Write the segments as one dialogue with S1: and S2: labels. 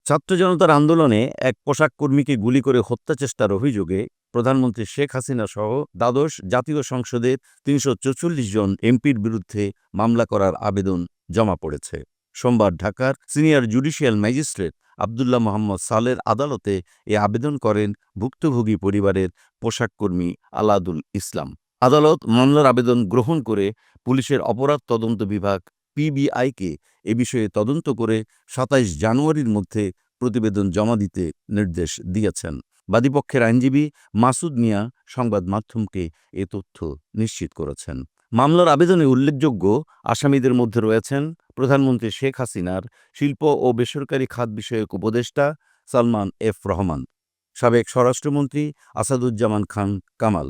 S1: ছাত্র জনতার আন্দোলনে এক পোশাক কর্মীকে গুলি করে হত্যা চেষ্টার অভিযোগে প্রধানমন্ত্রী শেখ হাসিনা সহ দ্বাদশ জাতীয় সংসদের ৩৪৪ জন এমপির বিরুদ্ধে মামলা করার আবেদন জমা পড়েছে। সোমবার ঢাকার senior judicial magistrate Abdullah Mohammad সালের আদালতে এ আবেদন করেন ভুক্তভোগী পরিবারের পোশাক কর্মী আলাদুল ইসলাম। আদালত মামলার আবেদন গ্রহণ করে পুলিশের অপরাধ তদন্ত বিভাগ পিবিআইকে এ বিষয়ে তদন্ত করে ২৭ জানুয়ারির মধ্যে প্রতিবেদন জমা দিতে নির্দেশ দিয়েছেন। বাদীপক্ষের আইনজীবী মাসুদ মিয়া সংবাদ মাধ্যমকে এ তথ্য নিশ্চিত করেছেন। মামলার আবেদনে উল্লেখযোগ্য আসামিদের মধ্যে রয়েছেন প্রধানমন্ত্রী শেখ হাসিনার শিল্প ও বেসরকারি খাত বিষয়ক উপদেষ্টা সালমান এফ রহমান, সাবেক স্বরাষ্ট্রমন্ত্রী আসাদুজ্জামান খান কামাল,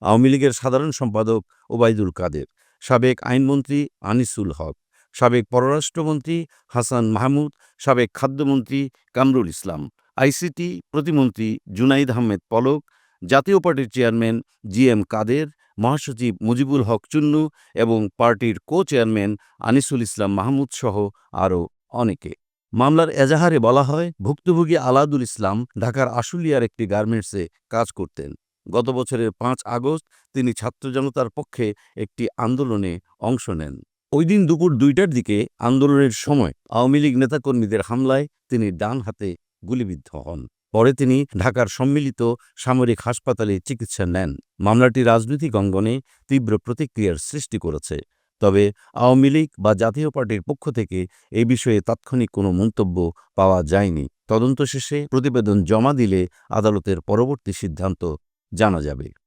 S1: আওয়ামী লীগের সাধারণ সম্পাদক ওবায়দুল কাদের, সাবেক আইনমন্ত্রী আনিসুল হক, সাবেক পররাষ্ট্রমন্ত্রী হাসান মাহমুদ, সাবেক খাদ্যমন্ত্রী কামরুল ইসলাম, আইসিটি প্রতিমন্ত্রী জুনাইদ আহমেদ পলক, জাতীয় পার্টির চেয়ারম্যান জি এম কাদের, মহাসচিব মুজিবুল হক চুন্নু এবং পার্টির কো-চেয়ারম্যান আনিসুল ইসলাম মাহমুদ সহ আরও অনেকে। মামলার এজাহারে বলা হয়, ভুক্তভোগী আলাদুল ইসলাম ঢাকার আশুলিয়ার একটি গার্মেন্টসে কাজ করতেন। গত বছরের ৫ আগস্ট তিনি ছাত্র জনতার পক্ষে একটি আন্দোলনে অংশ নেন। ওই দিন দুপুর ২টার দিকে আন্দোলনের সময় আওয়ামী লীগ নেতাকর্মীদের হামলায় তিনি ডান হাতে গুলিবিদ্ধ হন। পরে তিনি ঢাকার সম্মিলিত সামরিক হাসপাতালে চিকিৎসা নেন। মামলাটি রাজনৈতিক অঙ্গনে তীব্র প্রতিক্রিয়ার সৃষ্টি করেছে। তবে আওয়ামী লীগ বা জাতীয় পার্টির পক্ষ থেকে এই বিষয়ে তাৎক্ষণিক কোনো মন্তব্য পাওয়া যায়নি। তদন্ত শেষে প্রতিবেদন জমা দিলে আদালতের পরবর্তী সিদ্ধান্ত জানা যাবে।